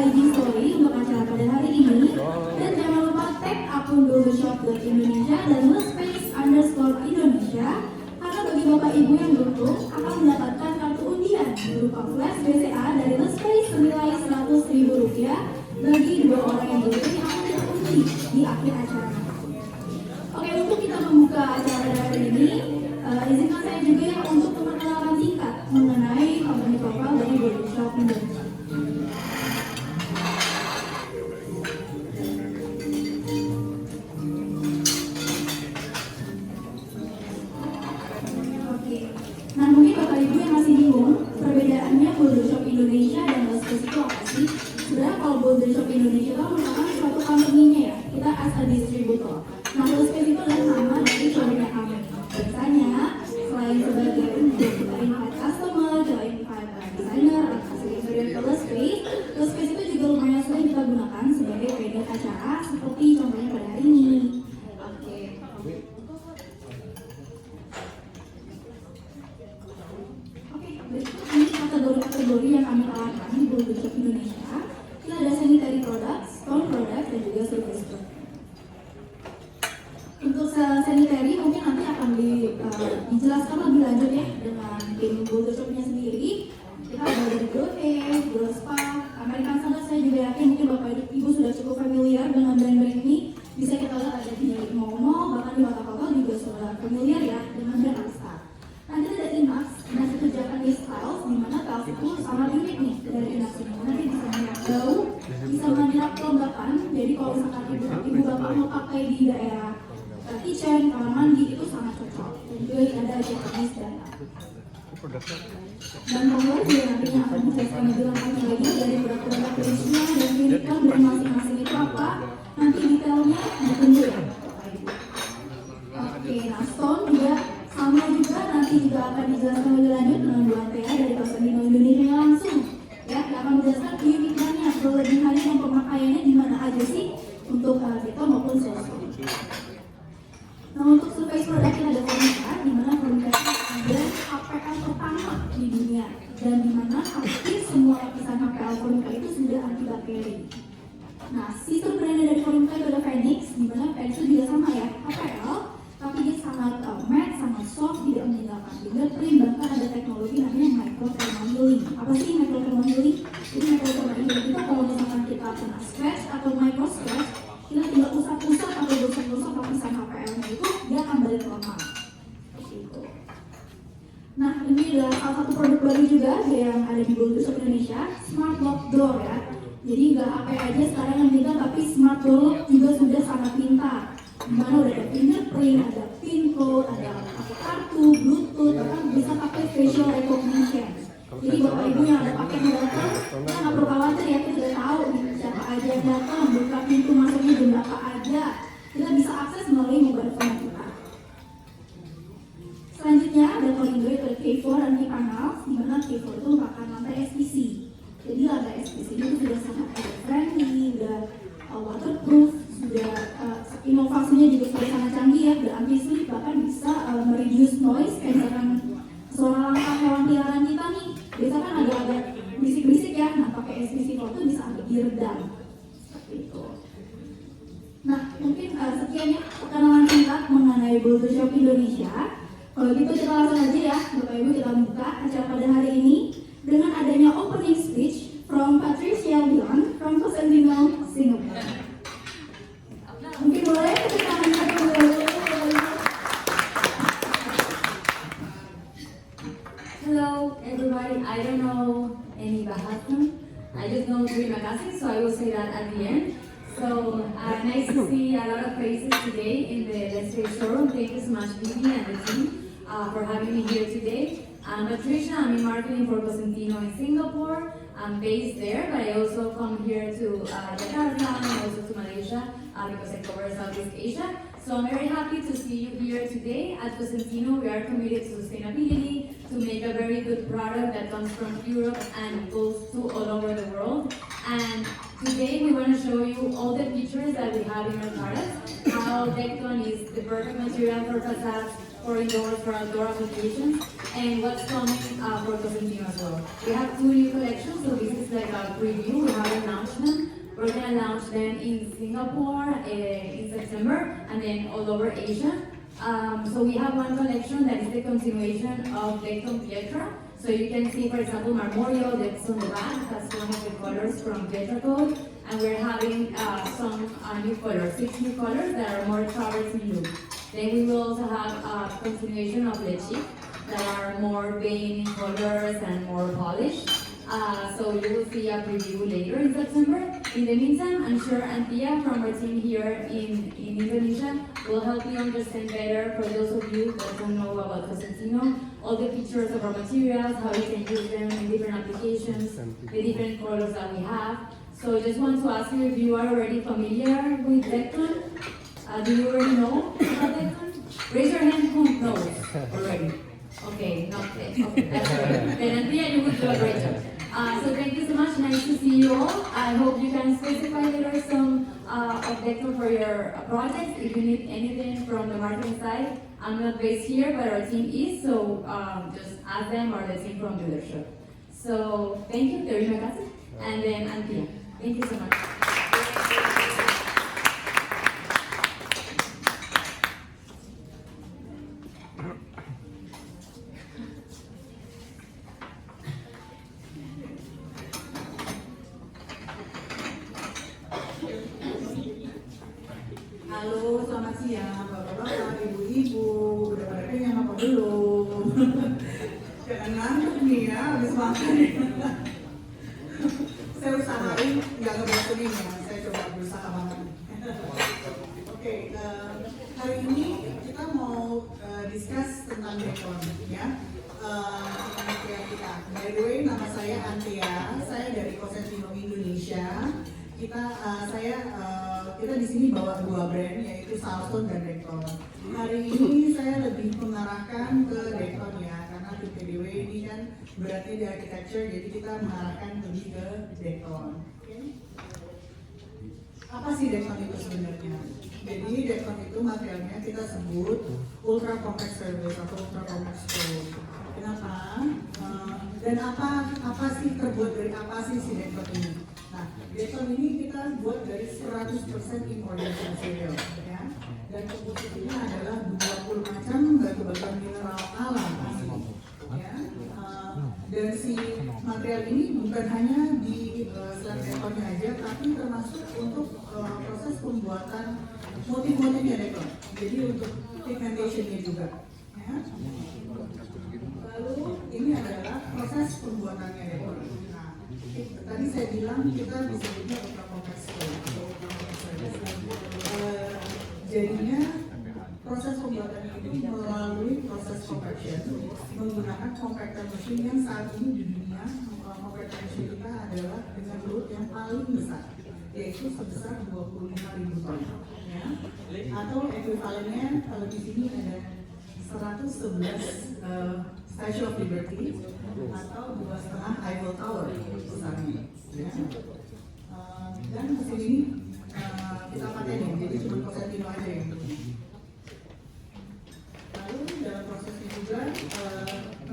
IG story untuk acara pada hari ini. Dan jangan lupa tag akun bulldogshop.indonesia dan @space_Indonesia karena bagi bapak ibu yang beruntung akan mendapatkan kartu undian berupa flash BCA dari The Space senilai Rp100.000 bagi 2 orang yang beruntung yang akan diundi di akhir acara. Oke, untuk kita membuka acara hari ini, izinkan saya juga ya untuk perkenalan singkat mengenai company profile dari Bulldogshop Indonesia. Oke, nah mungkin bapak ibu yang masih bingung perbedaannya Bulldogshop Indonesia dan The Space itu apa sih? Sebenarnya kalau Bulldogshop Indonesia itu merupakan suatu company-nya ya, kita as a distributor. Nah, The Space itu adalah nama dari produknya kami. Biasanya, selain sebagai untuk kita invite customer, kita invite designer, atau interior ke The Space itu juga lumayan sering kita gunakan sebagai venue acara seperti contohnya pada hari ini. Oke. Berikut ini kategori yang kami tawarkan di Bulldogshop Indonesia. Kita ada sanitary products, stone products, dan juga service product. Untuk sanitary mungkin nanti akan dijelaskan lebih lanjut ya dengan tim Bulldogshop-nya sendiri. Kita ada dari Grohe, Grospa, American Standard. Saya juga yakin mungkin bapak ibu sudah cukup familiar dengan brand-brand ini. Bisa kita lihat ada di Momo, bahkan di kota-kota juga sudah familiar ya dengan brand Asta. Nanti ada Inax, Inax itu Japanese Styles, di mana Styles itu sangat unik nih dari Inax ini. Nanti bisa melihat bau, bisa melihat kelembapan. Jadi kalau misalkan ibu bapak mau pakai di daerah kitchen, kamar mandi itu sangat cocok. Dan juga ada Japanese data. Dan pengawal juga nantinya akan menjelaskan lebih lengkap lagi dari produk-produk jenisnya dan keunikan dari masing-masing itu apa. Nanti detailnya ditunggu ya. Oke, nah stone juga sama juga nanti juga akan dijelaskan lebih lanjut dengan Bu Antea dari Cosentino Indonesia langsung. Ya, dia akan menjelaskan keunikannya, kelebihannya dan pemakaiannya di mana aja sih untuk kita maupun sales. Nah, untuk survei produk kita ada Formica, di mana Formica ada HPL pertama di dunia dan di mana hampir semua lapisan HPL Formica itu sudah antibakteri. Nah, sistem brandnya dari Formica itu ada Phoenix, di mana Phoenix itu juga sama ya, HPL, tapi dia sangat matte, sangat soft, tidak meninggalkan fingerprint, bahkan ada teknologi namanya microthermal healing. Apa sih microthermal healing? Jadi microthermal healing itu kalau misalkan kita kena scratch atau micro scratch, kita tinggal usap-usap atau gosok-gosok lapisan HPL-nya itu, dia akan balik normal. Gitu. Nah, ini adalah salah satu produk baru juga yang ada di Bulldogshop Indonesia, Smart Lock Door ya. Jadi nggak HP aja sekarang yang pintar, tapi Smart Door Lock juga sudah sangat pintar. Dimana udah ada fingerprint, ada pin code, ada kartu, bluetooth, bahkan bisa pakai facial recognition. Jadi bapak ibu yang ada paket yang datang, kita nggak perlu khawatir ya, kita udah tahu siapa aja yang datang, buka pintu masuknya jam berapa aja. Kita bisa akses melalui mobile phone kita. Selanjutnya ada Kolindo itu ada K4 dan K-Panel, di mana K4 itu merupakan lantai SPC. Jadi lantai SPC itu sudah sangat friendly, sudah waterproof, sudah inovasinya juga sudah sangat canggih ya, sudah anti-slip, bahkan bisa mereduce noise kayak misalkan suara langkah hewan peliharaan kita nih. Biasa kan agak-agak berisik-berisik ya, nah pakai SPC itu bisa agak diredam. Seperti itu. Nah, mungkin sekian ya perkenalan singkat mengenai Bulldogshop Indonesia. Kalau gitu kita langsung aja ya, Bapak Ibu, kita buka acara pada hari ini dengan adanya opening speech from Patricia Leon from Cosentino, Singapore. Mungkin boleh kita lihat dulu. Hello everybody, I don't know any Bahasan. I just know three Magasin, so I will say that at the end. So nice to see a lot of faces today in the Let's Say showroom. Thank you so much, Vivi and the team, for having me here today. I'm Patricia, I'm in marketing for Cosentino in Singapore. I'm based there, but I also come here to Jakarta and also to Malaysia because I cover Southeast Asia. So I'm very happy to see you here today at Cosentino. We are committed to sustainability, to make a very good product that comes from Europe and goes to all over the world. And today we want to show you all the features that we have in our products, how Decton is the perfect material for facades, for indoors, for outdoor applications, and what's coming for Cosentino as well. We have two new collections, so this is like a preview. We haven't launched then in Singapore in September, and then all over Asia. So we have one collection that is the continuation of Decton Pietra. So you can see, for example, Marmorio, that's on the back, that's one of the colors from Pietra Code. And we're having some new colors, 6 new colors that are more traversing look. Then we will also have a continuation of Lechic that are more vein colors and more polished. So you will see a preview later in September. In the meantime, I'm sure Antia from our team here in Indonesia will help you understand better, for those of you that don't know about Cosentino, all the features of our materials, how you can use them in different applications, the different colors that we have. So I just want to ask you if you are already familiar with Decton. Do you already know about Decton? Raise your hand who knows already. Okay, not yet. Okay, that's great. Then Antia, you will do a great job. So thank you so much. Nice to see you all. I hope you can specify later some of Decton for your projects. If you need anything from the marketing side, I'm not based here, but our team is. So just ask them or the team from the leadership. So thank you, Terima kasih, and then Antia. Thank you so much. Halo, selamat siang Bapak-bapak, Ibu-ibu, udah pada kenyang apa belum? Jangan ngantuk nih ya, habis makan ya. Saya usahain nggak ngebosenin ya, saya coba berusaha banget. Oke, hari ini kita mau discuss tentang Decton ya. Tentang kita. By the way, nama saya Antia, saya dari Cosentino Indonesia. Kita di sini bawa 2 brand, yaitu Salson dan Decton. Hari ini saya lebih mengarahkan ke Decton ya, karena di PDW ini kan berarti di architecture, jadi kita mengarahkan lebih ke Decton. Okay. Apa sih Decton itu sebenarnya? Jadi Decton itu materialnya kita sebut ultra compact service atau ultra compact stone. Kenapa? Dan apa sih terbuat dari apa sih si Decton ini? Nah, Decton ini kita buat dari 100% imported material, ya. Dan komposisinya adalah 20 macam batu-batuan mineral alam asli, ya. Dan si material ini bukan hanya di selain Dectonnya aja, tapi termasuk untuk proses pembuatan motif-motifnya Decton. Jadi untuk pigmentationnya juga, ya. Lalu ini adalah proses pembuatannya Decton. Tadi saya bilang kita disebutnya ultra compact stone atau ultra compact service. Jadinya proses pembuatan ini melalui proses compaction menggunakan compactor machine yang saat ini di dunia compactor machine kita adalah dengan load yang paling besar, yaitu sebesar 25.000 ton, ya. Atau ekuivalennya kalau di sini ada 111 Statue of Liberty atau 2,5 Eiffel Tower besarnya, ya. Dan mesin ini kita pakai nih, jadi cuma Cosentino aja yang ini. Lalu dalam prosesnya juga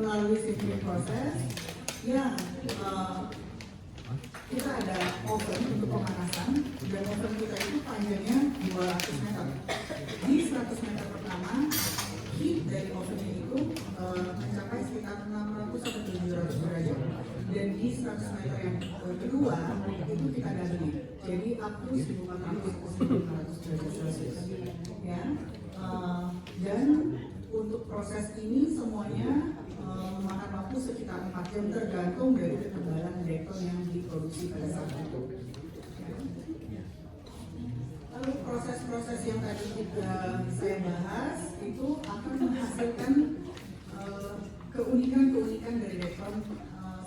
melalui sifting proses yang kita ada oven untuk pemanasan, dan oven kita itu panjangnya 200 meter. Di 100 meter pertama, heat dari ovennya itu mencapai sekitar 600 sampai 700 derajat. Dan di 100 meter yang kedua itu kita double, jadi up to 1400 derajat Celcius, ya. Dan untuk proses ini semuanya memakan waktu sekitar 4 jam tergantung dari ketebalan Decton yang diproduksi pada saat itu. Lalu proses-proses yang tadi saya bahas itu akan menghasilkan keunikan-keunikan dari Decton,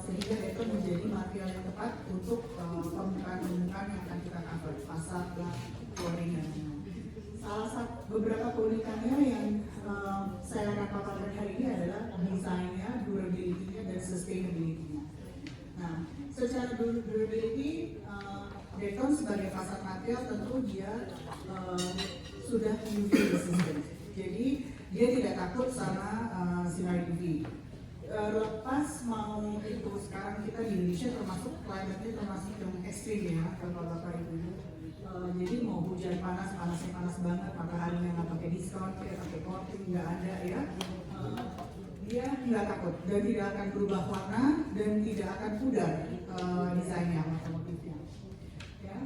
sehingga Decton menjadi material yang tepat untuk permukaan-permukaan yang akan kita cover, fasad, flooring, dan salah satu beberapa keunikannya yang saya akan paparkan hari ini adalah desainnya, durability-nya, dan sustainability-nya. Nah, secara durability, Decton sebagai fasad material tentu dia sudah UV resistant. Jadi dia tidak takut sama sinar UV. Lepas mau itu sekarang kita di Indonesia termasuk climate-nya termasuk yang ekstrim ya, Bapak-bapak Ibu. Jadi mau hujan panas, panasnya panas banget, mataharinya nggak pakai diskon, kayak pakai coating nggak ada ya. Dia nggak takut dan tidak akan berubah warna dan tidak akan pudar desainnya otomotifnya. Ya.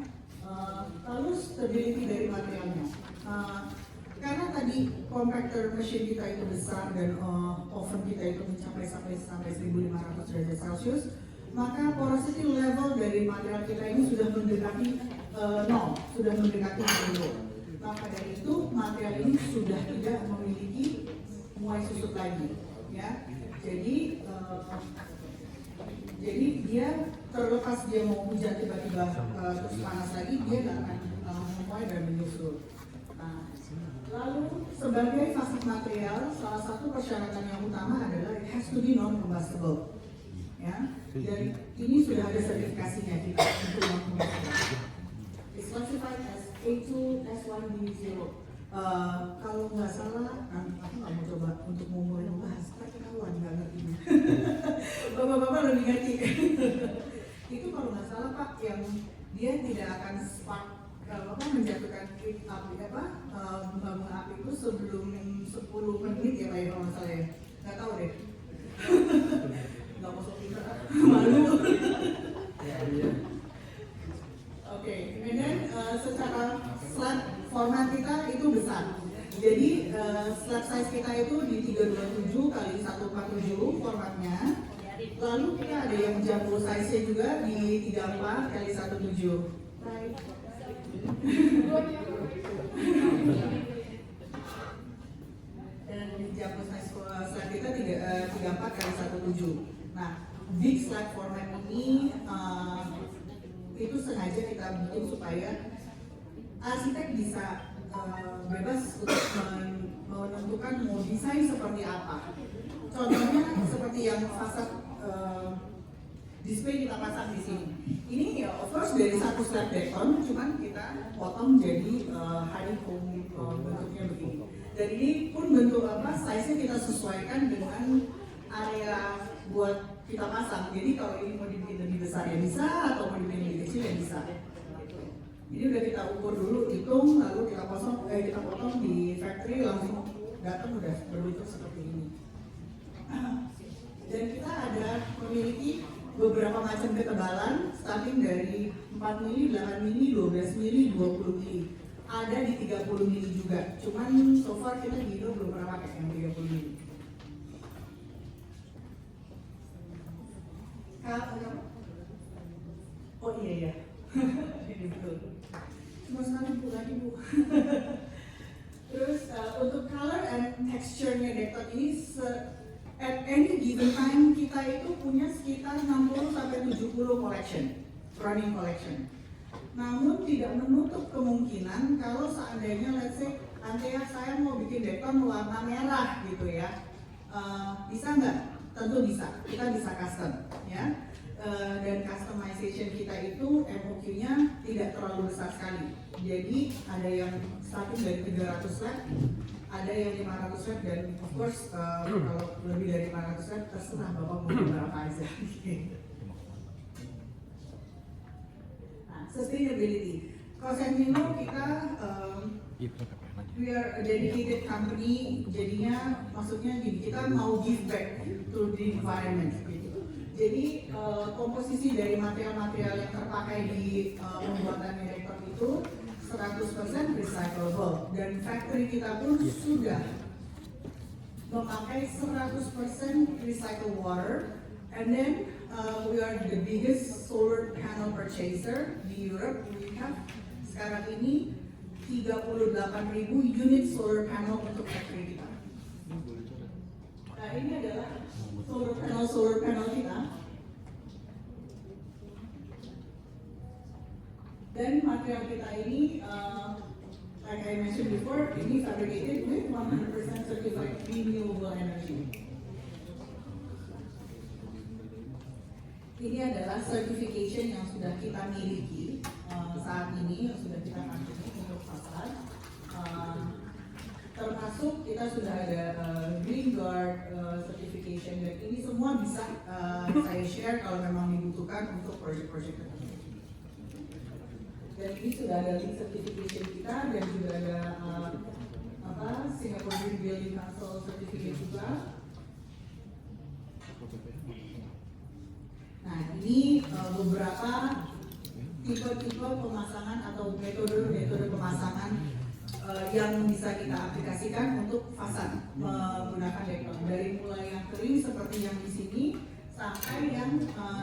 Lalu stability dari materialnya. Karena tadi compactor machine kita itu besar dan oven kita itu mencapai sampai 1500 derajat Celcius, maka porosity level dari material kita ini sudah mendekati nol, sudah mendekati 0. Maka dari itu material ini sudah tidak memiliki muai susut lagi, ya. Jadi dia terlepas dia mau hujan tiba-tiba terus panas lagi, dia nggak akan memuai dan menyusut. Nah, lalu sebagai fasik material, salah satu persyaratan yang utama adalah it has to be non-combustible. Ya, dan ini sudah ada sertifikasinya kita untuk non-combustible. It's classified as A2S1B0. Kalau nggak salah, aku nggak mau coba untuk mulai membahas, tapi ketahuan nggak ngerti. Bapak-bapak lebih ngerti. Itu kalau nggak salah Pak, yang dia tidak akan spark menjatuhkan bunga api itu sebelum 10 menit ya Pak ya, kalau nggak salah ya. Nggak tahu deh. Nggak mau sok pintar, malu. Oke, kemudian secara slab format kita itu besar. Jadi slab size kita itu di 327 kali 147 formatnya. Lalu kita ada yang jumbo size-nya juga di 34 kali 17. Baik. Dan jumbo size slab kita 34 kali 17. Nah, big slab format ini itu sengaja kita bikin supaya arsitek bisa bebas untuk menentukan mau desain seperti apa. Contohnya seperti yang fasad display kita pasang di sini. Ini ya of course dari satu slab beton, cuman kita potong jadi honeycomb bentuknya begini. Dan ini pun bentuk size-nya kita sesuaikan dengan area buat kita pasang. Jadi kalau ini mau dibikin lebih besar ya bisa, atau mau dibikin lebih kecil ya bisa. Jadi udah kita ukur dulu, hitung, lalu kita potong di factory, langsung datang udah berbentuk seperti ini. Dan kita ada memiliki beberapa macam ketebalan, starting dari 4 mili, 8 mili, 12 mili, 20 mili. Ada di 30 mili juga. Cuman so far kita di Indo belum pernah pakai yang 30 mili. Oh iya. Ini betul. Cuma sekali Bu lagi Bu. Terus untuk color and texture-nya Dekton ini at any given time kita itu punya sekitar 60 sampai 70 collection, running collection. Namun tidak menutup kemungkinan kalau seandainya let's say Antea saya mau bikin Dekton warna merah gitu ya. Bisa nggak? Tentu bisa, kita bisa custom ya. Dan customization kita itu MOQ-nya tidak terlalu besar sekali. Jadi ada yang starting dari 300 slab, ada yang 500 slab, dan of course kalau lebih dari 500 slab terserah Bapak mau berapa aja. Nah, sustainability. Cosentino kita we are a dedicated company, jadinya maksudnya gini, kita mau give back to the environment gitu. Jadi komposisi dari material-material yang terpakai di pembuatan Dekton itu 100% recyclable, dan factory kita pun sudah memakai 100% recycled water, and then we are the biggest solar panel purchaser di Europe. We have sekarang ini 38.000 unit solar panel untuk factory kita. Nah, ini adalah solar panel kita. Dan material kita ini, like I mentioned before, ini fabricated with 100% certified renewable energy. Ini adalah certification yang sudah kita miliki saat ini, yang sudah kita pakai untuk fasad. Termasuk kita sudah ada Green Guard certification, dan ini semua bisa saya share kalau memang dibutuhkan untuk project-project tertentu. Dan ini sudah ada link certification kita dan juga ada Singapore Green Building Council certificate juga. Nah, ini beberapa tipe-tipe pemasangan atau metode pemasangan yang bisa kita aplikasikan untuk fasad menggunakan dekon. Dari mulai yang kering seperti yang di sini sampai yang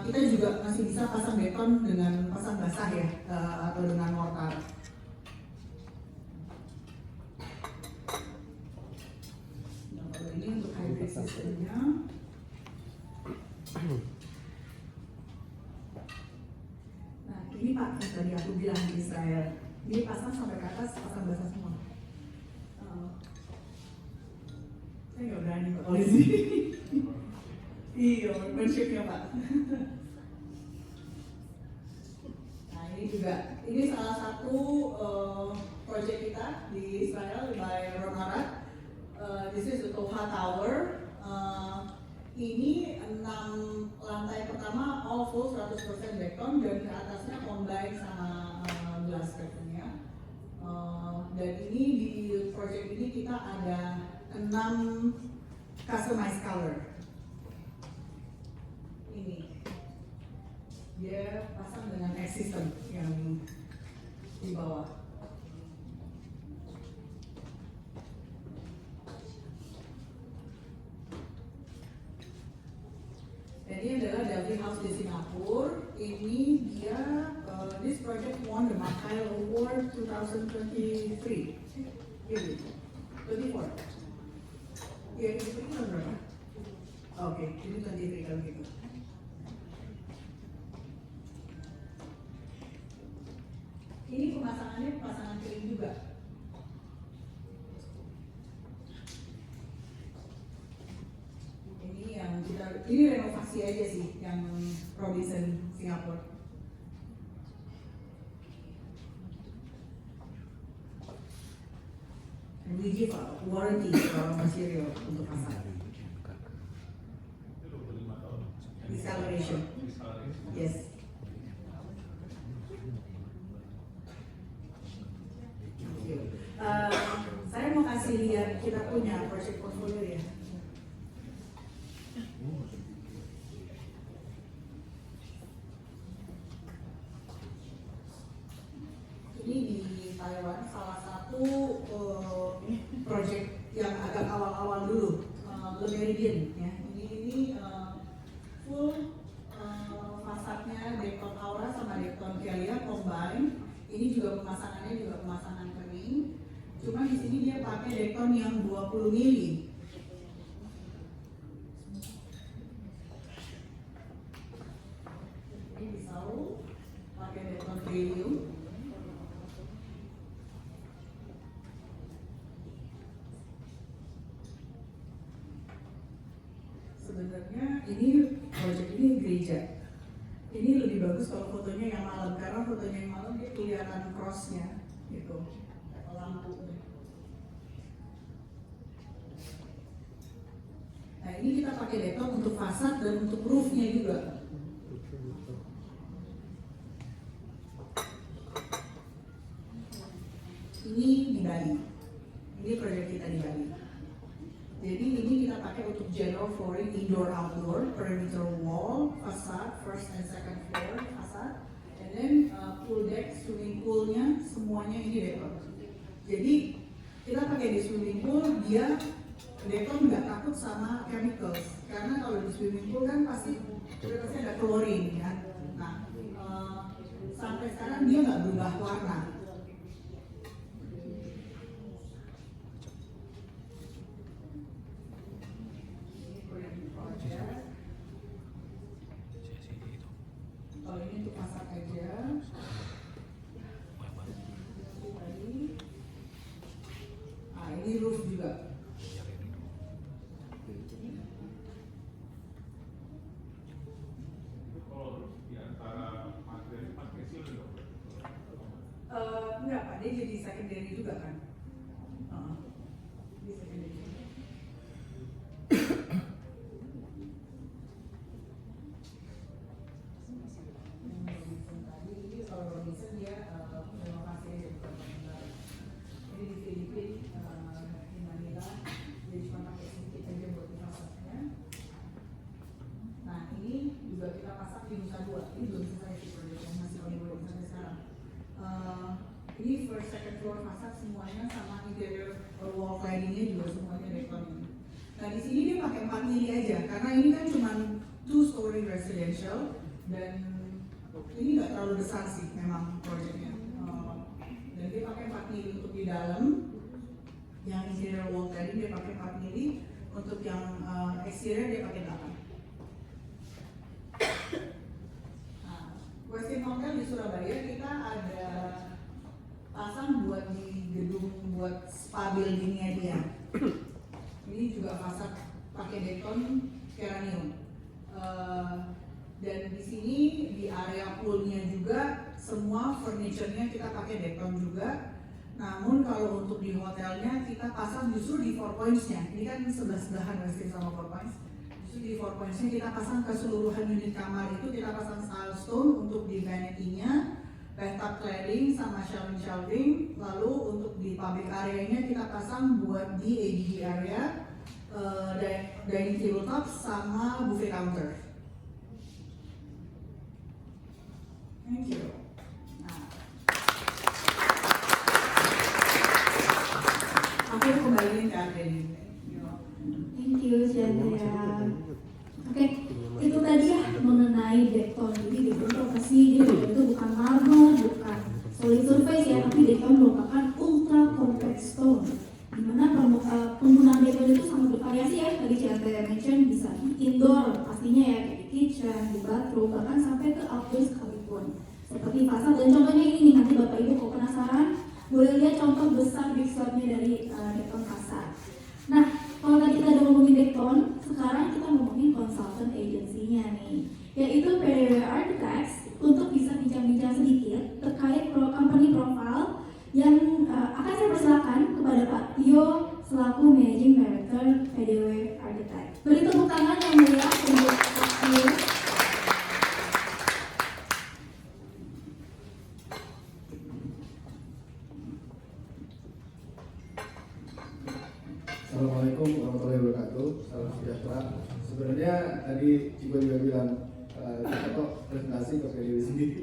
kita juga masih bisa pasang dekon dengan pasang basah ya atau dengan mortar. Nah, kalau ini untuk hybrid systemnya. Nah, ini Pak, yang tadi aku bilang di Israel, ini pasang sampai ke atas, pasang basah semua. Saya nggak berani Pak kalau di sini. Iya, workmanship-nya Pak. Nah, ini salah satu project kita di Israel by Ron Arad. This is the Toha Tower. Ini 6 lantai pertama all full 100% dekon dan ke atasnya combine sama glass curtain-nya. Dan ini di project ini kita ada 6 customized color. Ini dia pasang dengan X system yang di bawah. Dan ini adalah Delphi House di Singapura. Ini dia this project won the Makail Award 2023. Ini 24. Ya, ini tahun berapa? Oke, ini 23 kalau gitu. Ini pemasangannya pemasangan kering juga. Ini yang ini renovasi aja sih yang Robinson Singapura. And we give a warranty for material untuk pasang. Discoloration. Yes. Saya mau kasih lihat kita punya project portfolio ya. Ini di Taiwan salah satu project yang agak awal-awal dulu, Le Méridien ya. Ini full fasadnya dekon aura sama dekon Kelia combine. Ini juga pemasangannya juga pemasangan kering. Cuma di sini dia pakai dekon yang 20 mili. Ini bisa pakai dekon premium. Sebenarnya ini project ini gereja. Ini lebih bagus kalau fotonya yang malam karena fotonya yang malam dia kelihatan crossnya gitu, lampu. Nah ini kita pakai dekon untuk fasad dan untuk roofnya juga. Ini di Bali. Ini proyek kita di Bali. Jadi ini kita pakai untuk general flooring indoor outdoor, perimeter wall, facade, first and second floor facade, and then pool deck, swimming poolnya semuanya ini dekon. Jadi kita pakai di swimming pool dia dekon nggak takut sama chemicals karena kalau di swimming pool kan pasti ada klorin ya. Nah sampai sekarang dia nggak berubah warna. Kalau ini untuk masak aja. Ah ini roof juga. Enggak Pak, dia jadi secondary juga kan? Dia secondary. Kalau Robinson dia Jadi first, second floor fasad semuanya sama interior wall claddingnya juga semuanya Dekton ini. Nah di sini dia pakai 4 mili aja karena ini kan cuma 2-story residential dan ini nggak terlalu besar sih memang proyeknya. Dan dia pakai 4 mili untuk di dalam, yang interior wall cladding dia pakai 4 mili, untuk yang exterior dia pakai 8. Westin Hotel di Surabaya kita ada pasang buat di gedung buat spa buildingnya dia. Ini juga fasad pakai Dekton Keranium. Dan di sini di area poolnya juga semua furniture-nya kita pakai Dekton juga. Namun kalau untuk di hotelnya kita pasang justru di 4 points-nya. Ini kan sebelah-sebelahan Westin sama 4 points. Di 4 points-nya kita pasang keseluruhan unit kamar itu kita pasang style stone untuk di vanity-nya, bathtub cladding sama shelving, lalu untuk di public area-nya kita pasang buat di ADD area, dining tabletop sama buffet counter. Thank you. Nah. Aku kembaliin ke Ardeni. Thank you, Chandra. Oke, itu tadi ya mengenai Dekton. Jadi Dekton itu apa sih? Jadi Dekton itu bukan marmer, bukan solid surface ya, tapi Dekton merupakan ultra compact stone. Dimana penggunaan Dekton itu sangat bervariasi ya. Tadi Chandra mention bisa di indoor pastinya ya, kayak di kitchen, di bathroom, bahkan sampai ke outdoor sekalipun. Seperti fasad dan contohnya ini nih, nanti Bapak Ibu kalau penasaran boleh lihat contoh besar big slabnya dari Dekton fasad. Nah, kalau tadi kita udah ngomongin Dekton, sekarang kita ngomongin consultant agency-nya nih, yaitu PDW Architects, untuk bisa bincang-bincang sedikit terkait company profile yang akan saya persilakan kepada Pak Tio selaku Managing Director PDW Architects. Beri tepuk tangan yang meriah untuk Pak Tio. Assalamualaikum warahmatullahi wabarakatuh. Salam sejahtera. Sebenarnya tadi Ciko juga bilang kita kok presentasi ke PDW sendiri.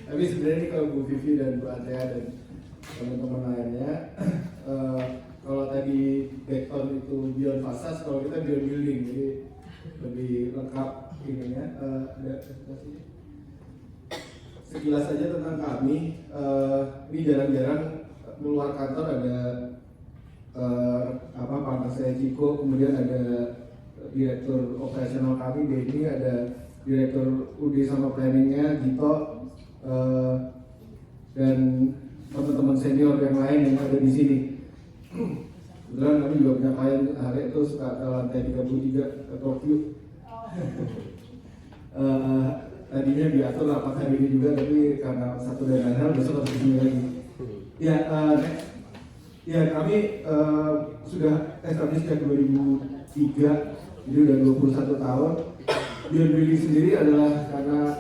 Tapi sebenarnya ini kalau Bu Vivi dan Bu Atea dan teman-teman lainnya, kalau tadi Dekton itu beyond fasad, kalau kita beyond building, jadi lebih lengkap ininya. Ada presentasinya. Sekilas saja tentang kami, ini jarang-jarang keluar kantor ada partner saya Ciko, kemudian ada direktur operasional kami Denny, ada direktur UD sama planningnya Gito, dan teman-teman senior yang lain yang ada di sini. Kebetulan kami juga punya klien hari itu suka ke lantai 33 ke Tokyo. Tadinya diatur rapat hari ini juga, tapi karena satu dan lain hal besok harus kesini lagi. Ya, kami sudah establish sejak 2003, jadi udah 21 tahun. Beyond Building sendiri adalah karena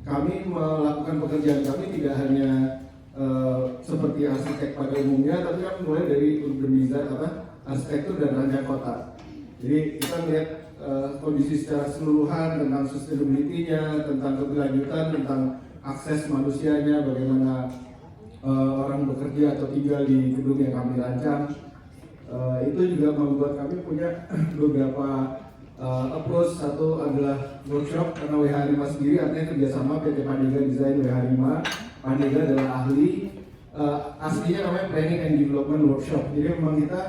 kami melakukan pekerjaan kami tidak hanya seperti arsitek pada umumnya, tapi kami mulai dari urban design, arsitektur dan rancang kota. Jadi kita melihat kondisi secara keseluruhan tentang sustainability-nya, tentang keberlanjutan, tentang akses manusianya, bagaimana orang bekerja atau tinggal di gedung yang kami rancang. Itu juga membuat kami punya beberapa approach. Satu adalah workshop, karena WH5 sendiri artinya kerjasama PT Pandega Design WH5. Pandega adalah ahli, aslinya namanya Planning and Development Workshop. Jadi memang kita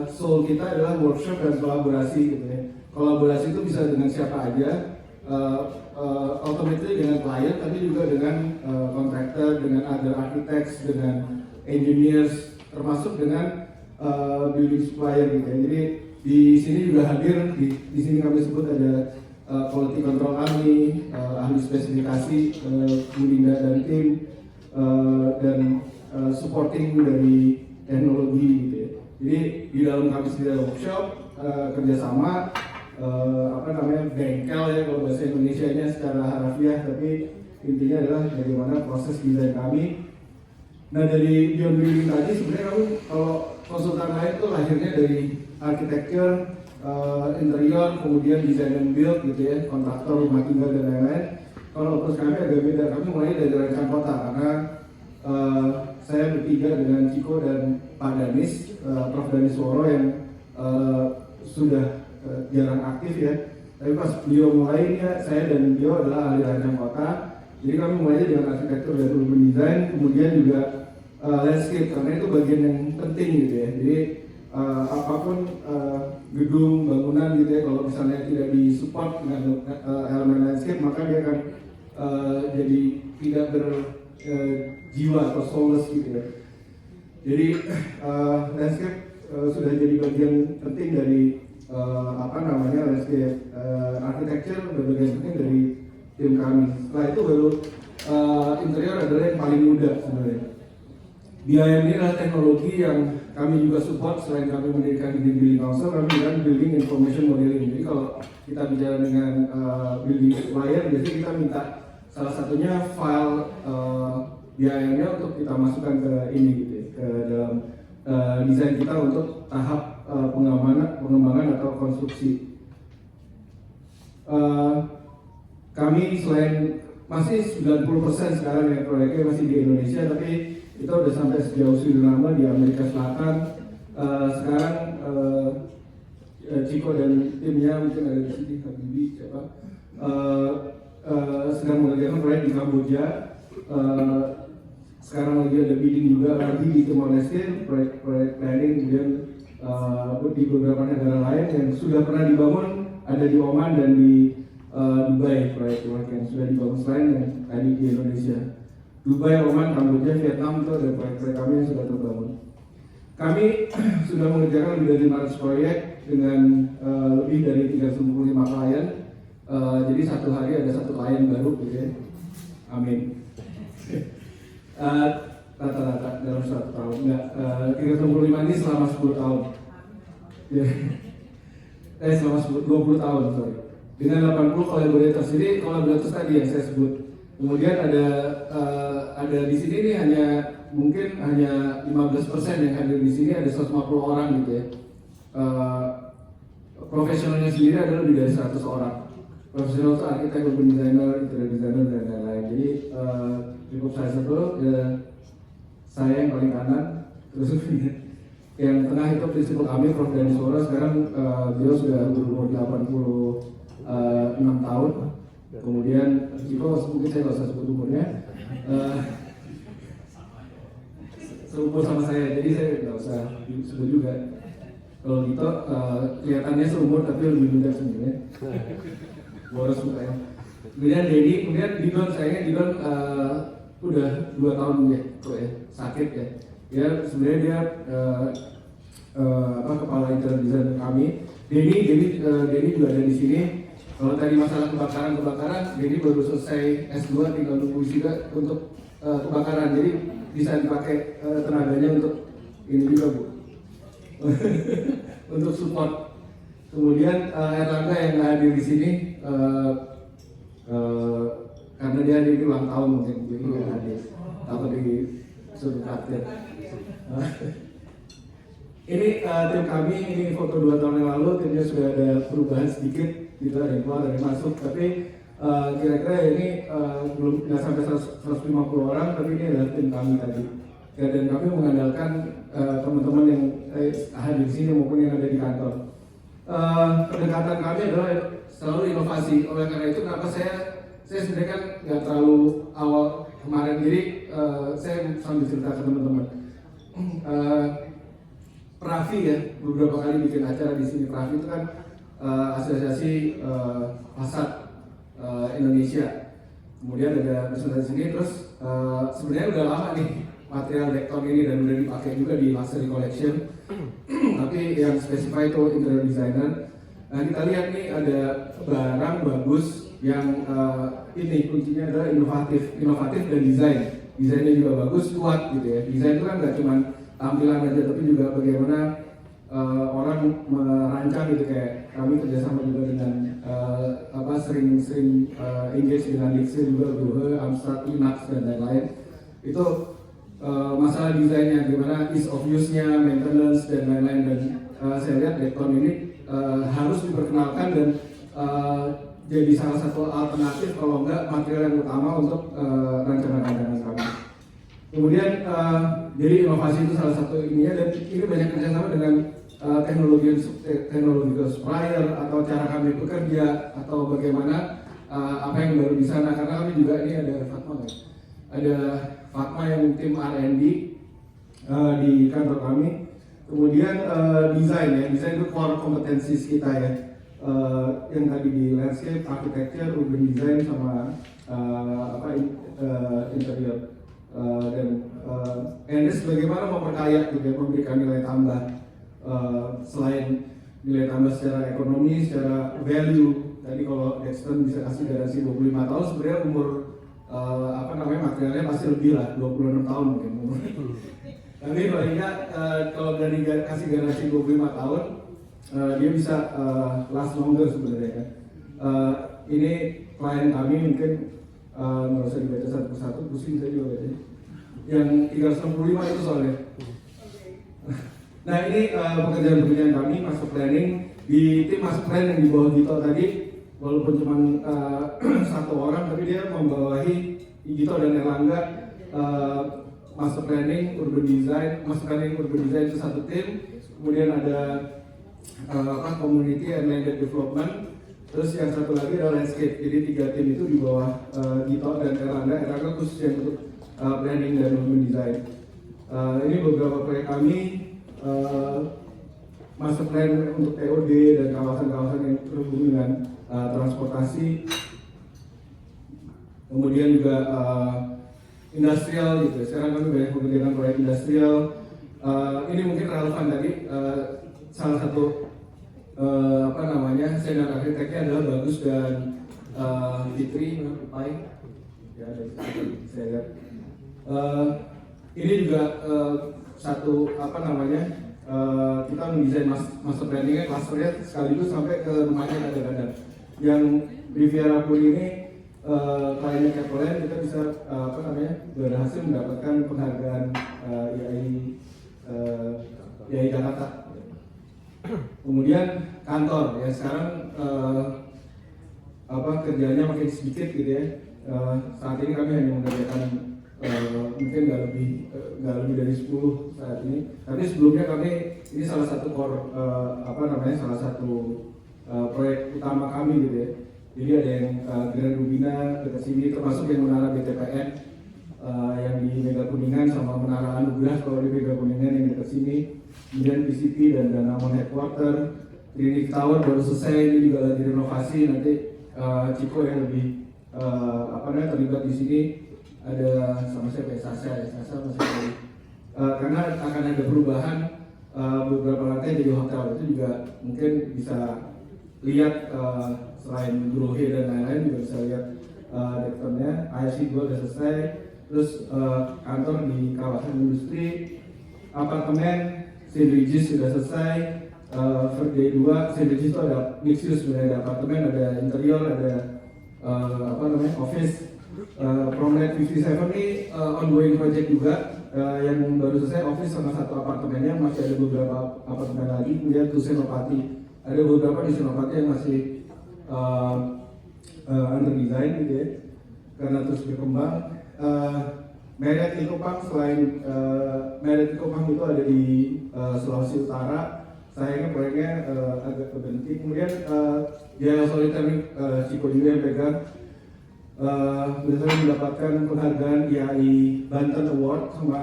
soul kita adalah workshop dan kolaborasi gitu ya. Kolaborasi itu bisa dengan siapa aja, ultimately dengan klien, tapi juga dengan kontraktor, dengan other architects, dengan engineers, termasuk dengan building supplier gitu ya. Jadi di sini juga hadir, di sini kami sebut ada quality control kami, ahli spesifikasi, Bu Linda dan tim, dan supporting dari teknologi gitu ya. Jadi di dalam kami sendiri ada workshop, kerjasama, bengkel ya kalau bahasa Indonesianya secara harafiah, tapi intinya adalah bagaimana proses desain kami. Nah, dari Beyond Building tadi sebenarnya kami kalau konsultan lain itu lahirnya dari architecture, interior, kemudian desain and build gitu ya, kontraktor, rumah tinggal dan lain-lain. Kalau approach kami agak beda, kami mulai dari rancang kota karena saya bertiga dengan Ciko dan Pak Danis, Prof. Danis Woro yang sudah jarang aktif ya. Tapi pas beliau mulai, saya dan beliau adalah ahli rancang kota. Jadi kami mulai dengan arsitektur dan urban design, kemudian juga landscape karena itu bagian yang penting gitu ya. Jadi apapun gedung, bangunan gitu ya, kalau misalnya tidak disupport dengan elemen landscape maka dia akan jadi tidak berjiwa atau soulless gitu ya. Jadi landscape sudah jadi bagian penting dari landscape architecture sudah bagian penting dari tim kami. Setelah itu baru interior adalah yang paling mudah sebenarnya. BIM ini adalah teknologi yang kami juga support. Selain kami mendirikan Green Building Council, kami mendirikan Building Information Modeling. Jadi kalau kita bicara dengan building supplier, biasanya kita minta salah satunya file BIM-nya untuk kita masukkan ke ini gitu ya, ke dalam desain kita untuk tahap pengembangan atau konstruksi. Kami selain masih 90% sekarang ya proyeknya masih di Indonesia, tapi kita udah sampai sejauh Suriname di Amerika Selatan. Sekarang Ciko dan timnya mungkin ada di sini, Habibi siapa, sedang mengerjakan proyek di Kamboja. Sekarang lagi ada bidding juga lagi di Timor Leste, proyek planning, kemudian di beberapa negara lain yang sudah pernah dibangun, ada di Oman dan di Dubai, proyek yang sudah dibangun selain yang tadi di Indonesia. Dubai, Oman, Kamboja, Vietnam itu ada proyek-proyek kami yang sudah terbangun. Kami sudah mengerjakan lebih dari 500 proyek dengan lebih dari 395 klien. Jadi satu hari ada satu klien baru gitu ya. Amin. Rata-rata dalam 1 tahun, enggak, 395 ini selama 10 tahun. Selama 20 tahun, sorry. Dengan 80 kolaborator. Jadi kolaborator tadi yang saya sebut. Kemudian ada di sini nih mungkin hanya 15% yang hadir di sini, ada 150 orang gitu ya. Profesionalnya sendiri adalah lebih dari 100 orang. Profesional itu arsitek, urban designer, interior designer dan lain-lain. Jadi cukup sizable. Saya yang paling kanan, terus yang tengah itu prinsipal kami, Prof. Danis Woro. Sekarang beliau sudah berumur 86 tahun. Kemudian Ciko mungkin saya nggak usah sebut umurnya, seumur sama saya, jadi saya nggak usah sebut juga. Kalau gitu kelihatannya seumur tapi lebih muda sebenarnya. Boros mukanya. Kemudian Denny, kemudian Didon, sayangnya Didon udah 2 tahun ya, sakit ya. Dia sebenarnya dia kepala interior design kami. Denny juga ada di sini. Kalau tadi masalah kebakaran, jadi baru selesai S2 tinggal nunggu juga untuk kebakaran, jadi bisa dipakai tenaganya untuk ini juga Bu, untuk support. Kemudian Erlangga yang nggak hadir di sini karena dia hadir di ulang tahun mungkin, jadi nggak hadir atau di suruh traktir. Ini tim kami, ini foto 2 tahun yang lalu, timnya sudah ada perubahan sedikit. Gitu, ada yang keluar, ada yang masuk, tapi kira-kira ini belum nggak sampai 150 orang, tapi ini adalah tim kami tadi. Ya, dan kami mengandalkan teman-teman yang hadir di sini maupun yang ada di kantor. Pendekatan kami adalah selalu inovasi. Oleh karena itu, kenapa saya sebenarnya kan nggak terlalu awal kemarin, jadi saya sambil cerita ke teman-teman. Pravi ya, beberapa kali bikin acara di sini. Pravi itu kan asosiasi fasad Indonesia. Kemudian ada presentasi sini, terus sebenarnya udah lama nih material Dekton ini dan udah dipakai juga di Luxury Collection. Tapi yang spesifik itu interior designer. Nah kita lihat nih ada barang bagus yang ini kuncinya adalah inovatif dan desain. Desainnya juga bagus, kuat gitu ya. Desain itu kan nggak cuma tampilan aja, tapi juga bagaimana orang merancang gitu, kayak kami kerjasama juga dengan sering engage dengan Dixie juga, Gohe, Amstrad, Inax dan lain-lain. Itu masalah desainnya, gimana ease of use-nya, maintenance dan lain-lain. Dan saya lihat Dekton ini harus diperkenalkan dan jadi salah satu alternatif kalau enggak material yang utama untuk rancangan-rancangan kami. Kemudian jadi inovasi itu salah satu ininya, dan ini banyak kerjasama dengan teknologi supplier atau cara kami bekerja atau bagaimana apa yang baru di sana, karena kami juga ini ada Fatma yang tim R&D di kantor kami. Kemudian desain itu core kompetensi kita ya, yang tadi di landscape, architecture, urban design sama interior. Dan bagaimana memperkaya juga, memberikan nilai tambah selain nilai tambah secara ekonomi, secara value. Tadi kalau Dexter bisa kasih garansi 25 tahun, sebenarnya umur materialnya pasti lebih lah, 26 tahun mungkin umur. Tapi paling nggak kalau berani kasih garansi 25 tahun, dia bisa last longer sebenarnya kan. Ini klien kami mungkin nggak usah dibaca satu persatu, pusing saya juga bacanya. Yang 365 itu soalnya. Nah ini pekerjaan kami master planning di tim master plan yang di bawah Gito tadi, walaupun cuma satu orang, tapi dia membawahi Gito dan Erlangga. Master planning urban design itu satu tim, kemudian ada community and landed development, terus yang satu lagi adalah landscape. Jadi 3 tim itu di bawah Gito dan Erlangga khusus yang untuk planning dan urban design. Ini beberapa proyek kami, master plan untuk TOD dan kawasan-kawasan yang terhubung dengan transportasi, kemudian juga industrial gitu. Sekarang kami banyak mengerjakan proyek industrial. Ini mungkin relevan tadi, salah satu senior arsiteknya adalah Bagus dan Fitri Pai. Ya, saya lihat. Ini juga satu kita mendesain master planningnya, klasternya sekaligus sampai ke rumahnya kadang-kadang. Yang Riviera Puri ini kliennya Kepler, kita bisa berhasil mendapatkan penghargaan IAI Jakarta. Kemudian kantor ya, sekarang kerjanya makin sedikit gitu ya. Saat ini kami hanya mengerjakan mungkin nggak lebih dari 10 saat ini. Tapi sebelumnya kami ini salah satu core salah satu proyek utama kami gitu ya. Jadi ada yang Grand Rubina dekat sini, termasuk yang menara BTPN yang di Mega Kuningan, sama menara Anugerah kalau di Mega Kuningan yang dekat sini. Kemudian PCP dan Danamon Headquarter, Trinity Tower baru selesai, ini juga lagi renovasi. Nanti Ciko yang lebih terlibat di sini, ada sama siapa ya, Sasa masih dari karena akan ada perubahan beberapa lantai jadi hotel. Itu juga mungkin bisa lihat selain Grohe dan lain-lain, juga bisa lihat dektornya. IFC 2 udah selesai, terus kantor di kawasan industri, apartemen St. Regis sudah selesai. Verde 2, St. Regis itu ada mixed use, sebenarnya ada apartemen, ada interior, ada office. Promenade 57 ini ongoing project juga, yang baru selesai office sama satu apartemennya, masih ada beberapa apartemen lagi. Kemudian tuh Senopati, ada beberapa di Senopati yang masih under design gitu ya, karena terus berkembang. Marriott Likupang, selain Marriott Likupang itu ada di Sulawesi Utara, sayangnya proyeknya agak berhenti. Kemudian Jaya Solitaire Ciko juga yang pegang, biasanya mendapatkan penghargaan IAI Banten Award sama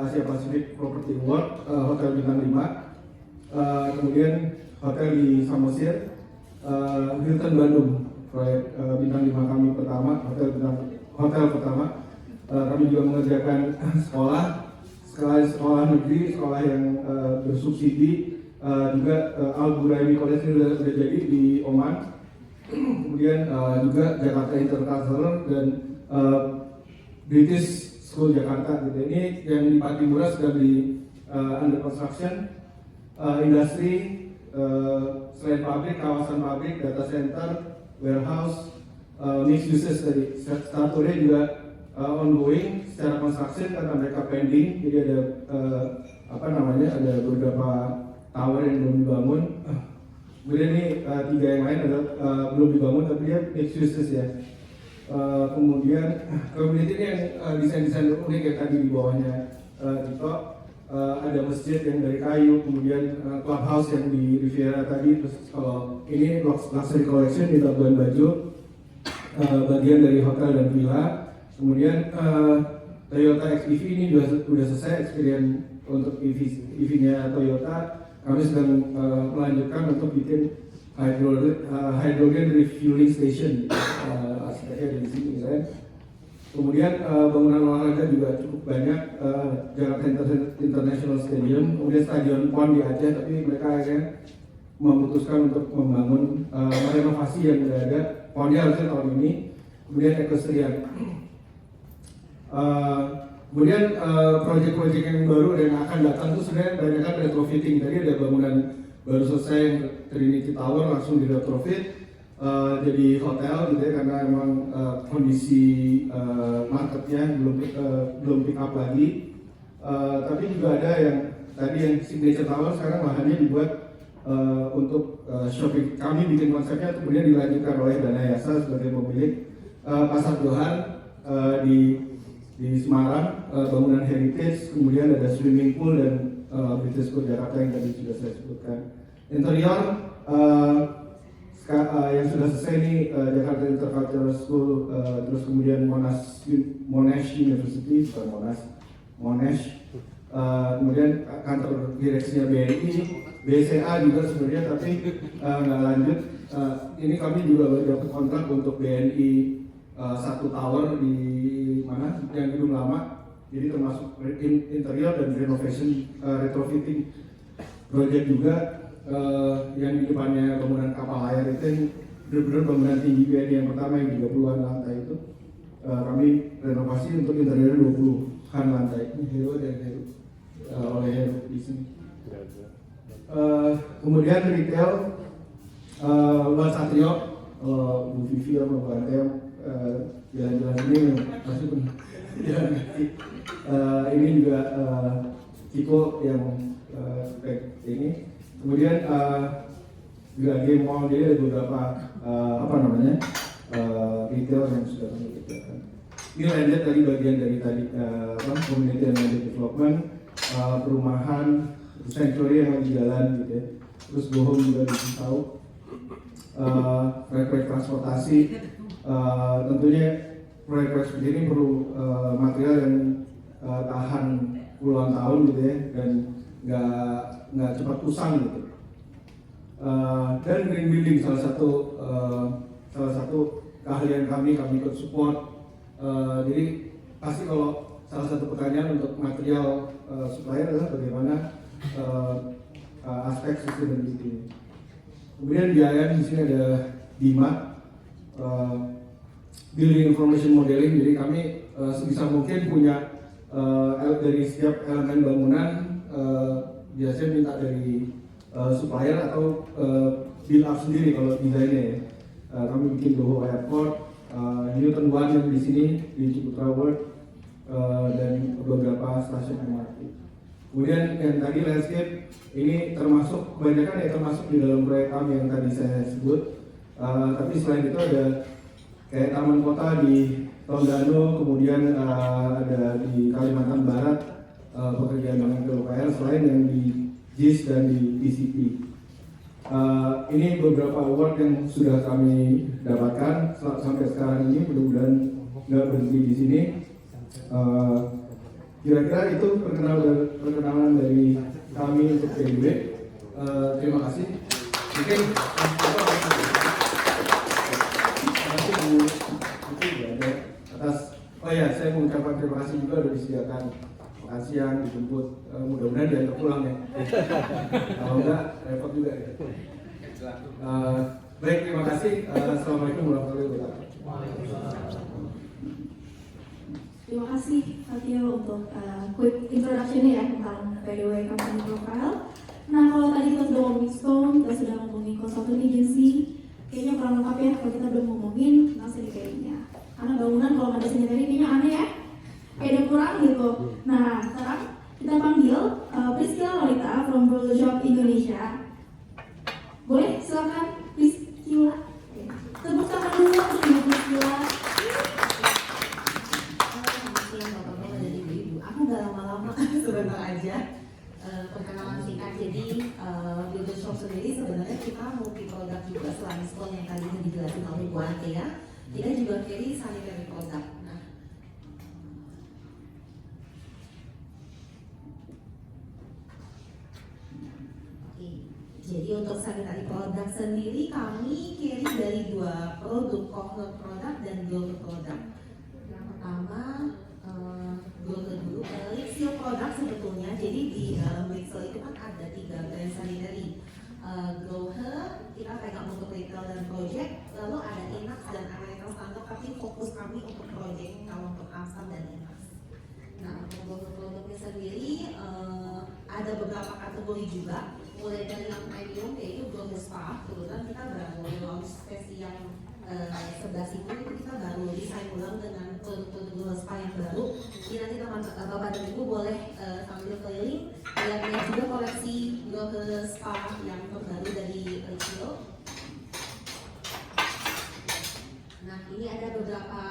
Asia Pacific Property Award, Hotel Bintang 5. Kemudian hotel di Samosir, Hilton Bandung, proyek Bintang 5 kami pertama, hotel pertama. Kami juga mengerjakan sekolah negeri, sekolah yang bersubsidi, juga Al Buraimi College ini sudah jadi di Oman. Kemudian juga Jakarta Intercultural dan British School Jakarta gitu. Ini yang di Patimura sedang di under construction. Industri, selain pabrik, kawasan pabrik, data center, warehouse, mixed uses tadi. Staturnya juga ongoing secara construction karena mereka pending. Jadi ada ada beberapa tower yang belum dibangun. Kemudian ini 3 yang lain adalah belum dibangun tapi dia mixed uses ya. Kemudian community ini yang desain-desain unik yang tadi di bawahnya Tito, ada masjid yang dari kayu, kemudian clubhouse yang di Riviera tadi, terus kalau ini luxury collection di Labuan Bajo, bagian dari hotel dan villa. Kemudian Toyota XEV ini sudah selesai experience untuk EV-nya Toyota. Kami sedang melanjutkan untuk bikin hydrogen refueling station, aspeknya dari sini kan. Kemudian bangunan olahraga juga cukup banyak, Jakarta International Stadium, kemudian Stadion PON di Aceh, tapi mereka akhirnya memutuskan untuk membangun renovasi yang sudah ada. PON-nya harusnya tahun ini, kemudian equestrian. Kemudian proyek-proyek yang baru dan akan datang itu sebenarnya banyak kan retrofitting. Tadi ada bangunan baru selesai yang Trinity Tower langsung di retrofit jadi hotel gitu ya, karena emang kondisi marketnya belum pick up lagi. Tapi juga ada yang tadi yang Signature Tower sekarang lahannya dibuat untuk shopping. Kami bikin konsepnya kemudian dilanjutkan oleh Dana Yasa sebagai pemilik Pasar Johan di Semarang, bangunan heritage, kemudian ada swimming pool dan British School Jakarta yang tadi sudah saya sebutkan. Interior yang sudah selesai ini Jakarta Intercultural School, terus kemudian Monash University, bukan Monash, kemudian kantor direksinya BNI, BCA juga sebenarnya tapi nggak lanjut. Ini kami juga baru dapat kontrak untuk BNI satu tower di mana yang gedung lama, jadi termasuk interior dan renovation retrofitting project juga. Yang di depannya bangunan kapal layar itu benar-benar bangunan tinggi BNI yang pertama yang 30-an lantai itu kami renovasi untuk interior 20-an lantai. Ini Hero dan Hero oleh Hero di sini. Kemudian retail Luar Satrio, Bu Vivi sama Bu Antea jalan-jalan ini masih pun jalan kaki. Ini juga Ciko yang ini. Kemudian juga game mall, jadi ada beberapa retail yang sudah kami kerjakan. Ini landed tadi bagian dari community and landed development, perumahan, sanctuary yang lagi jalan gitu ya. Terus bohong juga tahu, proyek-proyek transportasi. Tentunya proyek-proyek seperti ini perlu material yang tahan puluhan tahun gitu ya, dan nggak cepat usang gitu. Dan green building salah satu keahlian kami ikut support. Jadi pasti kalau salah satu pertanyaan untuk material supplier adalah bagaimana aspek sustainability. Kemudian biaya di sini ada BIMA, Building Information Modeling. Jadi kami sebisa mungkin punya dari setiap elemen bangunan biasanya minta dari supplier atau build up sendiri kalau desainnya ya. Kami bikin Doho Airport, Newton One yang di sini di Ciputra World, dan beberapa stasiun MRT. Kemudian yang tadi landscape ini termasuk kebanyakan ya termasuk di dalam proyek kami yang tadi saya sebut. Tapi selain itu ada kayak taman kota di Tondano, kemudian ada di Kalimantan Barat pekerjaan dengan PUPR selain yang di JIS dan di PCP. Ini beberapa award yang sudah kami dapatkan sampai sekarang ini, mudah-mudahan nggak berhenti di sini. Kira-kira itu perkenalan dari kami untuk PDB. Terima kasih. Mungkin terima kasih atas. Oh ya, saya mengucapkan terima kasih juga sudah disediakan makan siang, dijemput. Mudah-mudahan diantar pulang ya. Kalau enggak, repot juga ya. Baik, terima kasih. Assalamualaikum warahmatullahi wabarakatuh. Terima kasih Fatio untuk quick introduction ya tentang PDW Company Profile. Nah, kalau tadi kita sudah ngomongin Stone, kita sudah ngomongin consulting agency, kayaknya kurang lengkap ya kalau kita belum ngomongin tentang sanitary-nya. Karena bangunan kalau ada sanitary kayaknya aneh ya, kayak ada kurang gitu. Nah, sekarang kita panggil Priscilla Lolita from Brother Shop Indonesia. Boleh? Silakan. juga carry sanitary product. Nah, oke. Jadi untuk sanitary product sendiri kami carry dari dua produk, Kohler product dan Glover product. Yang pertama Glover dulu, Lixil product sebetulnya. Jadi di dalam Lixil itu kan ada 3 brand sanitary. Glover kita pegang untuk retail dan project, lalu ada Inax dan American Standard, tapi fokus kami untuk project kalau untuk Amstel dan Inax. Nah, untuk produk-produknya sendiri ada beberapa kategori juga, mulai dari yang premium yaitu Glover Spa. Kebetulan kita baru launch versi yang sebelah situ, kita baru desain ulang dengan produk-produk Glover Spa yang baru. Jadi nanti teman-teman Bapak dan Ibu boleh sambil keliling lihat juga koleksi Glover Spa yang terbaru dari Lixil. Nah, ini ada beberapa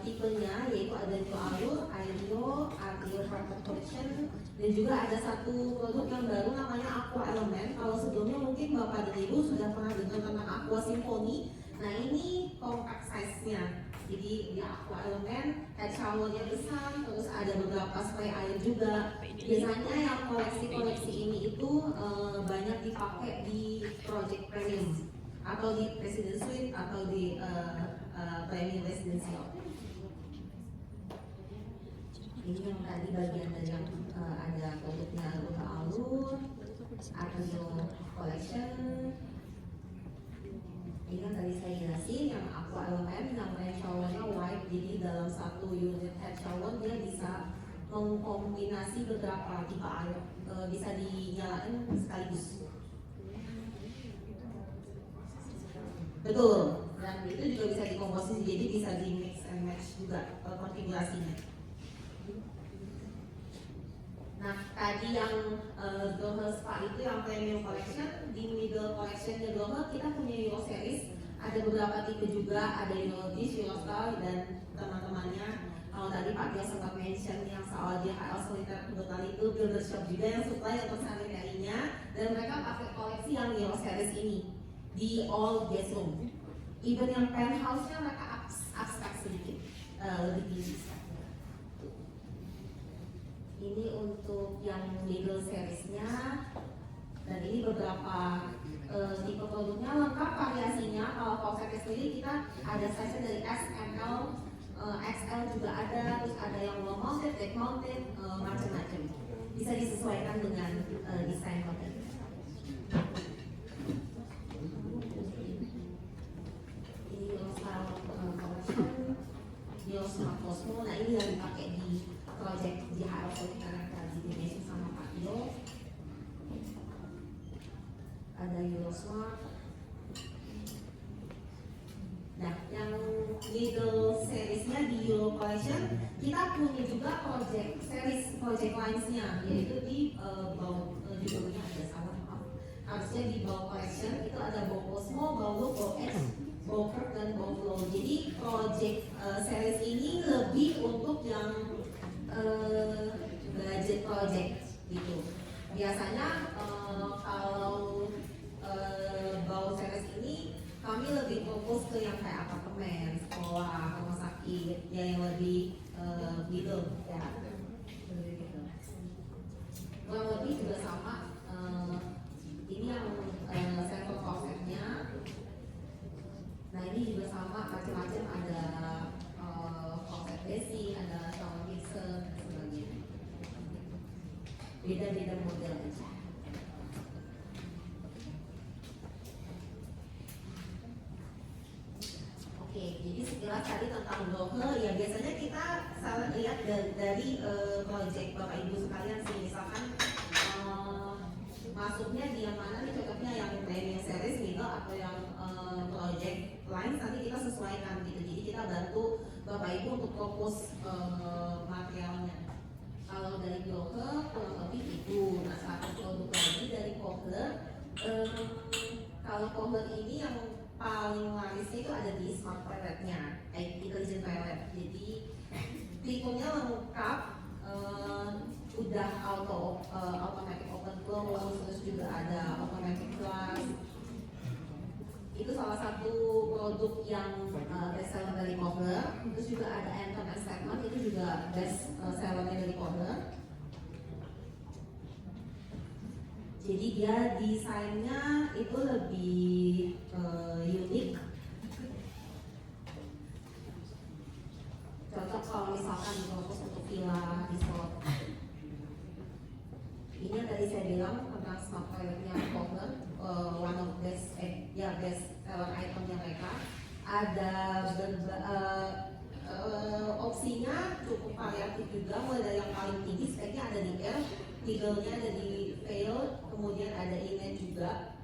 tipenya, yaitu ada New Allure, Aero, Artio Carpet Collection, dan juga ada satu produk yang baru namanya Aqua Element. Kalau sebelumnya mungkin Bapak dan Ibu sudah pernah dengar tentang Aqua Symphony. Nah, ini compact size-nya. Jadi di Aqua Element, head shower-nya besar, terus ada beberapa spray air juga. Biasanya yang koleksi-koleksi ini itu banyak dipakai di project premium atau di President Suite atau di premium residential. Ini yang tadi bagian dari yang ada produknya New Allure, Artio Collection. Ini kan tadi saya jelasin yang Aqua Element, yang head showernya wide, jadi dalam satu unit head shower dia bisa mengkombinasi beberapa tipe air, bisa dinyalakan sekaligus. Betul, dan itu juga bisa dikomposisi, jadi bisa di mix and match juga konfigurasinya. Nah, tadi yang Glover Spa itu yang premium collection, di middle collectionnya Glover kita punya Euro series, ada beberapa tipe juga, ada Eurodish, Eurostar, dan teman-temannya. Kalau tadi Pak Dia sempat mention yang soal DHL Solitaire kebetulan itu Builder Shop juga yang supply untuk sanitary-nya, dan mereka pakai koleksi yang Euro series ini di all guest room. Even yang penthouse-nya mereka abstrak sedikit, lebih tinggi. Ini untuk yang middle series-nya, dan ini beberapa tipe produknya lengkap variasinya. Kalau faucetnya sendiri kita ada size dari S, ML, XL juga ada, terus ada yang wall mounted, back mounted, macam-macam. Bisa disesuaikan dengan desain konten. Ini Eurostyle collection, Eurosmart Cosmo. Nah, ini yang dipakai di project DHL Solitaire yang tadi dimention sama Pak Tio. Ada Eurosmart. Nah, yang middle seriesnya di Euro Collection kita punya juga project series, project lines-nya, yaitu di bawah judulnya ada salah, maaf, harusnya di bawah collection itu ada bawah Cosmo, bawah Look, bawah X, bawah Curve, dan bawah Flow. Jadi project series ini lebih untuk yang budget project gitu. Biasanya kalau bawah series ini kami lebih fokus ke yang kayak apartemen, sekolah, rumah sakit, ya yang lebih middle ya. Gitu. Kurang lebih juga sama. Ini yang sample faucetnya. Nah, ini juga sama, macam-macam, ada faucet basic, ada shower mixer, dan sebagainya. Beda-beda model aja. Oke, jadi sekilas tadi tentang Glover, ya biasanya kita salah lihat dari project Bapak Ibu sekalian sih, misalkan masuknya di yang mana nih, cocoknya yang premium series gitu atau yang project line, nanti kita sesuaikan gitu. Jadi kita bantu Bapak Ibu untuk fokus materialnya. Kalau dari Glover kurang lebih itu. Nah, satu produk lagi dari Kohler. Kalau Kohler ini yang paling laris itu ada di smart toiletnya, intelligent toilet. Jadi tipenya lengkap, udah automatic open close, terus juga ada automatic flush. Itu salah satu produk yang best seller dari Kohler. Terus juga ada Anthem and Statement, itu juga best sellernya dari Kohler. Jadi dia desainnya itu lebih unik. Cocok kalau misalkan difokus untuk villa, resort. Ini yang tadi saya bilang tentang smart toiletnya Kohler, one of best seller itemnya mereka. Ada opsinya cukup variatif juga, mulai dari yang paling tinggi speknya ada di Air, Eagle-nya ada di Veil, kemudian ada Inet juga.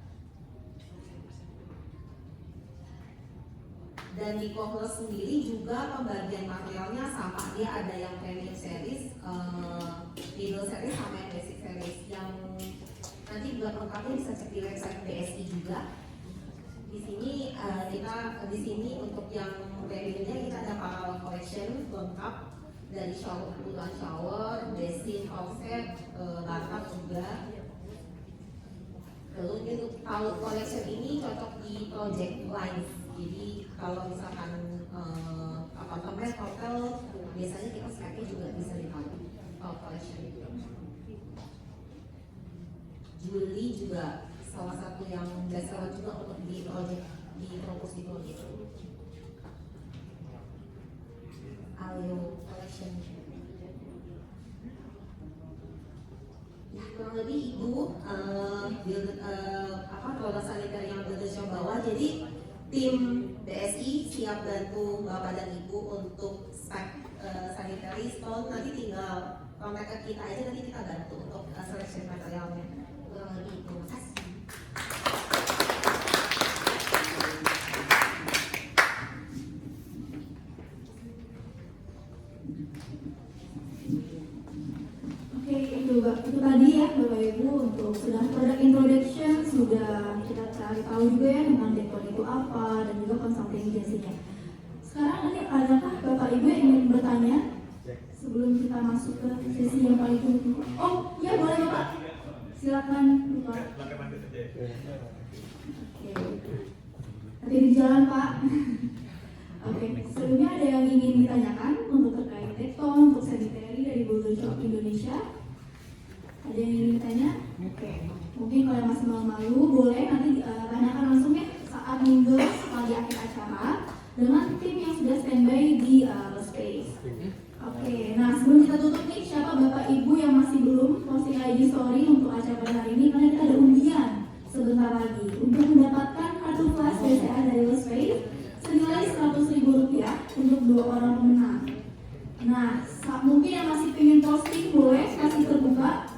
Dan di Kohler sendiri juga pembagian materialnya sama, dia ada yang premium series, Eagle series sama yang basic series. Yang nanti juga lengkapnya bisa cek di website BSI juga. Di sini untuk yang premiumnya kita ada parallel collection lengkap dari shower, kebutuhan shower, basin, faucet, bathtub juga. Lalu untuk towel collection ini cocok di project lines. Jadi kalau misalkan apartemen, hotel, biasanya kita speknya juga bisa di towel collection. Juli juga salah satu yang best seller juga untuk di project, di propose di project. Aleo collection. Ya, kurang lebih ibu produk saniter yang Buildershow bawa. Jadi tim BSI siap bantu bapak dan ibu untuk spek sanitary stone. Nanti tinggal kontak ke kita aja, nanti kita bantu untuk selection materialnya. Kurang lebih itu. Terima kasih. Itu tadi ya Bapak Ibu, untuk sudah product introduction, sudah kita cari tahu juga ya tentang Dekon itu apa dan juga consulting agency-nya. Sekarang nanti adakah Bapak Ibu yang ingin bertanya sebelum kita masuk ke sesi yang paling tunggu? Oh ya, boleh Bapak, silakan Bapak. Oke, hati di jalan Pak. Oke, sebelumnya ada yang ingin ditanyakan untuk terkait Dekon, untuk sanitary dari Buildershow Indonesia? Ada yang ingin ditanya? Oke. Mungkin kalau yang masih malu-malu, boleh nanti tanyakan langsung ya saat minggu setelah di akhir acara dengan tim yang sudah standby di space. Oke. Nah sebelum kita tutup nih, siapa Bapak Ibu yang masih belum posting IG story untuk acara pada hari ini? Karena kita ada undian sebentar lagi untuk mendapatkan kartu flash BCA dari Space senilai Rp100.000 untuk 2 orang pemenang. Nah, mungkin yang masih pengen posting boleh kasih terbuka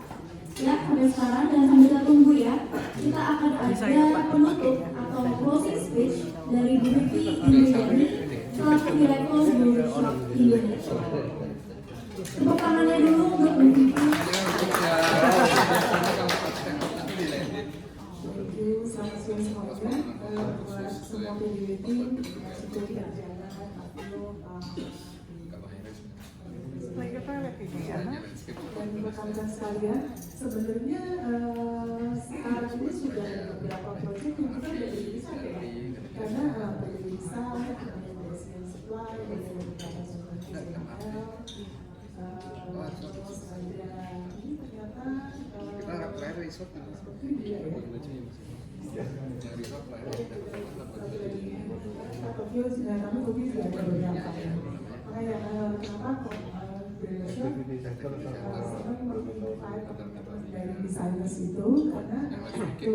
ya sampai sekarang, dan sambil kita tunggu ya, kita akan ada penutup atau closing speech dari Bu Vivi Indriani selaku Direktur Buildershow Indonesia. Tepuk tangannya dulu untuk Bu Vivi. Selamat siang semuanya. Buat semua PBBT, seperti kerjaan dan rekan-rekan sekalian, sebenarnya sekarang ini sudah ada beberapa proyek yang kita sudah bisa ya, karena bisa investment supply, ada beberapa terus ada ini ternyata seperti dia ya. Tokyo sudah kami juga ada beberapa ya. Makanya kenapa Buildershow dari desainers itu, karena satu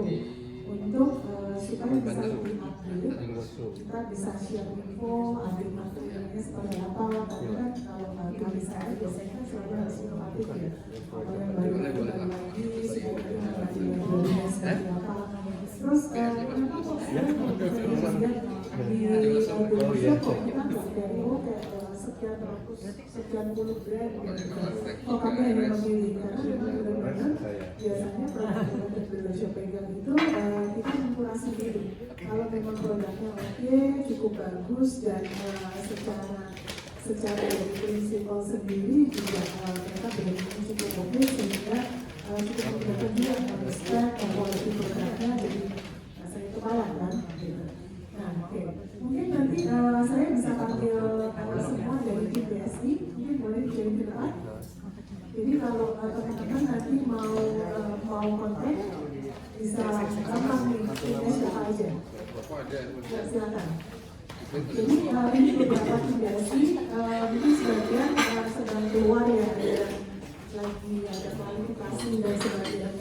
untuk supaya bisa lebih update, kita bisa share info, update materialnya seperti apa. Karena kan kalau kami saya biasanya kan selalu harus inovatif ya. Kalau yang baru lagi, sebenarnya materialnya seperti apa. Terus kenapa kok saya lihat di Buildershow kok kita nggak dari sekian puluh brand kok kami hanya memilih, karena benar-benar biasanya produk Buildershow pegang itu kita mengkurasi diri. Kalau memang produknya oke, cukup bagus, dan secara dari prinsipal sendiri juga mereka benar-benar cukup oke, sehingga cukup menggunakan juga respect kualitas produknya, jadi rasanya kepala kan. Nah, oke. Mungkin kan. Jadi kalau teman-teman nanti mau kontak bisa gampang nih, ini siapa aja. Ya, silakan. Jadi ini beberapa fondasi, mungkin sebagian sedang keluar ya, ada kualifikasi dan sebagainya.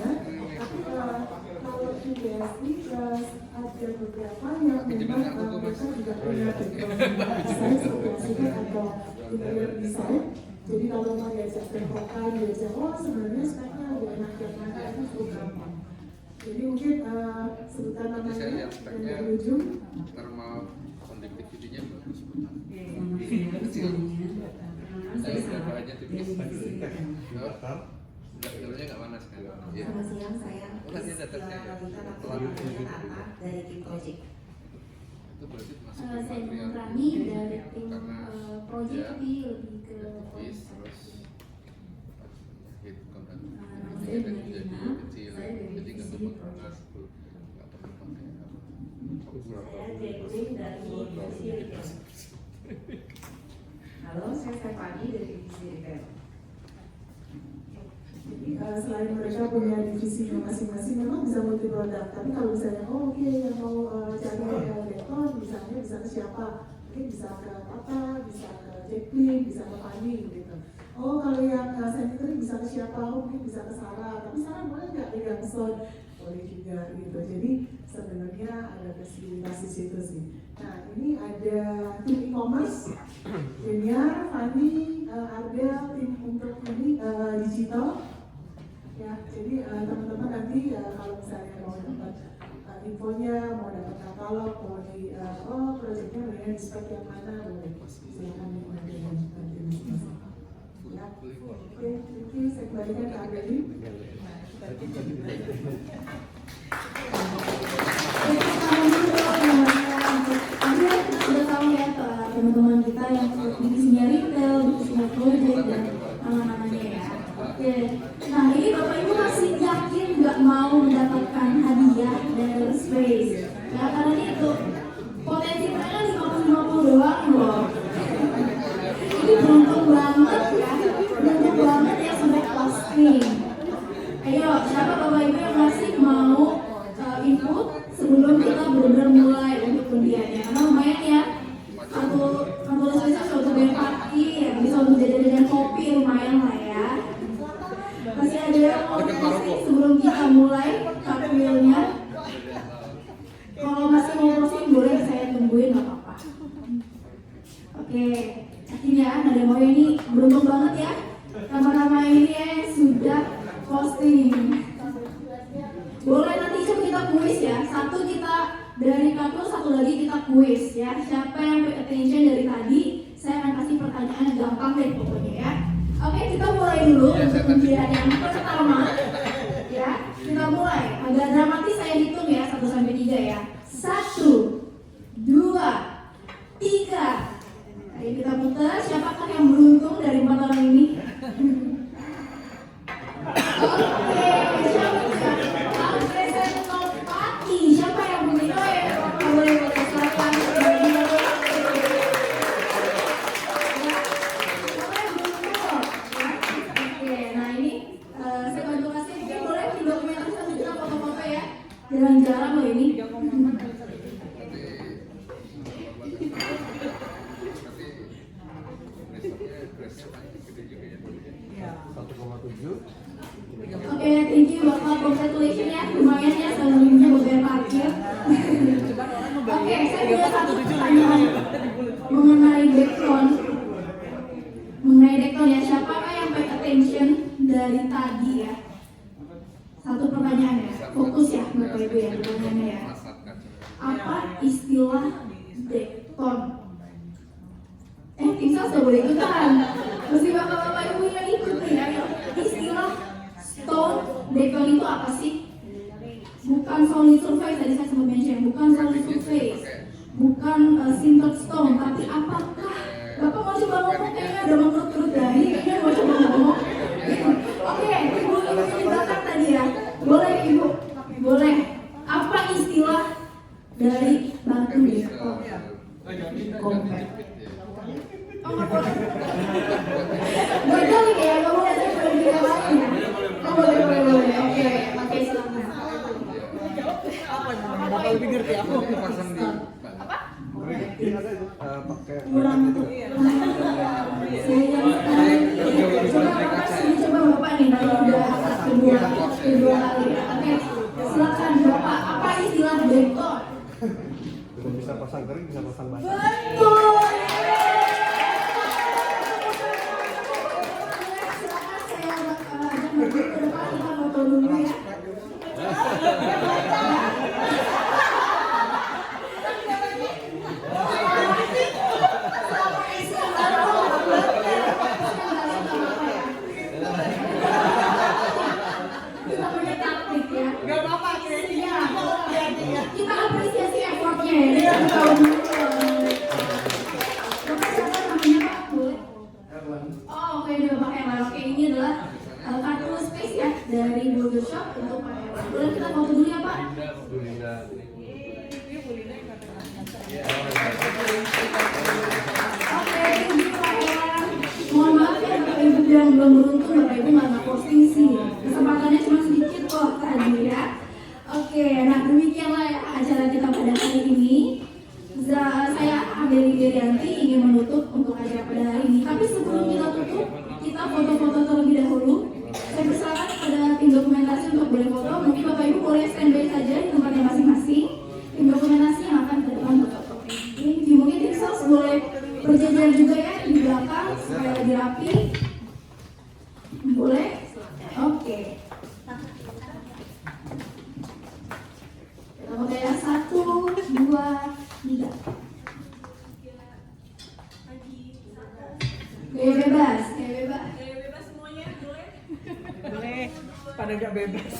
Tapi kalau fondasi ada beberapa yang memang mereka juga punya background desain, seperti atau interior design. Jadi kalau mau diajak tempokan, diajak sebenarnya speknya lebih enak yang mana itu cukup gampang. Jadi mungkin sebutan namanya dan dari ujung. Thermal conductivity-nya bagus. Saya Berapa aja tipis? Jalurnya nggak panas kan? Selamat siang, saya Lalita Nata dari tim project. Itu berarti masuk Saya material dengan Rani dari tim karena project tapi lebih ke tipis terus heat conduct. saya Jadi dengan jadi Dina, kecil, saya dari jadi nggak divisi perlu panas tuh, nggak perlu pakai apa. Saya Jacqueline dari divisi retail. Halo, saya Stephanie dari divisi retail. Jadi selain mereka punya divisi masing-masing, memang bisa multi produk. Tapi kalau misalnya, oke, yang mau cari dekor, misalnya bisa ke siapa? Mungkin bisa ke Tata, bisa ke Jacqueline, bisa ke Fanny gitu. Oh, kalau yang sanitary bisa ke siapa? Mungkin bisa ke Sarah. Tapi Sarah boleh nggak pegang sound? Boleh juga gitu. Jadi sebenarnya ada fleksibilitas di situ sih. Nah, ini ada tim e-commerce, Junior, Fanny, ada tim untuk ini digital. Ya, jadi teman-teman nanti kalau misalnya mau dapat infonya, mau dapat katalog, mau di proyeknya dengan spek yang mana, boleh silakan nanti diskusi. Ya, oke, thank you. Saya kembalikan ke Agali. Sudah tahu ya teman-teman kita yang divisinya retail, divisinya project dan nama-namanya ya. Oke, nah ini Bapak Ibu masih yakin nggak mau mendapatkan hadiah dari Space? Ya karena itu potensi mereka 50-50 doang loh. Ini beruntung banget ya, beruntung banget ya sampai closing. Ayo, siapa Bapak Ibu yang masih mau input sebelum kita benar-benar mulai untuk undiannya? Karena lumayan ya, satu spesial suatu bayar parkir, ya, bisa untuk jajan-jajan kopi lumayan lah ya. Masih ada yang mau closing sebelum kita mulai kartuilnya? Kalau masih mau closing boleh saya tungguin, nggak apa-apa. Oke, yakin ya, ada yang mau ini beruntung banget ya. Nama-nama ini sudah posting. Boleh nanti coba kita kuis ya. Satu kita dari kartu, satu lagi kita kuis ya. Siapa yang pay attention dari tadi, saya akan kasih pertanyaan yang gampang deh pokoknya ya. Oke, kita mulai dulu untuk undian yang pertama. Ya, kita mulai. Agak dramatis saya hitung ya, 1 sampai 3 ya. 1, 2, 3. Ayo kita putar. Siapakah yang beruntung dari 4 orang ini? Oke, siapa yang bunyi? Oh ya, boleh silakan. Oke, nah ini saya bantu kasih mungkin boleh di dokumentasi sambil kita foto-foto ya. Jarang-jarang loh ini. Oke, thank you Bapak, congratulations ya, lumayan ya sebelumnya bayar parkir. Oke, saya punya satu pertanyaan mengenai background. Ya, siapakah yang pay attention dari tadi ya? Satu pertanyaan ya, fokus ya Bapak Ibu ya pertanyaannya ya. Apa istilah background? Tim sales gak boleh ikutan. Mesti bapak-bapak ibu yang ikut nih ya. Istilah stone decor itu apa sih? Bukan solid surface, tadi saya sempat mention, bukan solid surface, bukan sintered stone, tapi apakah Bapak mau coba ngomong? Kayaknya udah menurut-menurut dari, kayaknya mau coba ngomong. Oke, ibu di belakang tadi ya, boleh ibu, boleh. Apa istilah dari batu decor? Compact. Oh nggak boleh. Gagal banget tuh. Saya coba Bapak nih, nanti udah kedua kali ya. Oke, silakan Bapak, apa istilah bentor? Bisa pasang kering, bisa pasang basah. Betul. Silakan saya ajak Bapak ke depan, kita foto dulu ya. Kita punya taktik ya. Gak apa-apa, kreatifnya. Kita apresiasi effortnya ya. Kita tahu dulu. Bapak siapa namanya Pak? Boleh? Oh oke, udah Pak Herman. Oke, ini adalah kartu space ya dari Burger Shop untuk Pak Herman. Boleh kita foto dulu ya Pak? Oke, ini Pak Herman. Mohon maaf ya Bapak Ibu yang belum beruntung, Bapak Ibu nggak posting sih. Kesempatannya cuma sedikit kok tadi ya. Oke, nah demikianlah ya acara kita pada hari ini. Saya Adeli Derianti ingin menutup untuk acara pada hari ini. Tapi sebelum kita tutup, kita foto-foto terlebih dahulu. Saya persilakan kepada tim dokumentasi untuk boleh foto. Mungkin Bapak Ibu boleh standby saja di tempatnya masing-masing. Tim dokumentasi yang akan ke depan berfoto. Ini mungkin tim sales boleh berjajar juga ya di belakang supaya lebih rapi. Boleh? Oke. Kita foto ya, 1, 2, 3. Gaya bebas, gaya bebas. Boleh, pada gak bebas.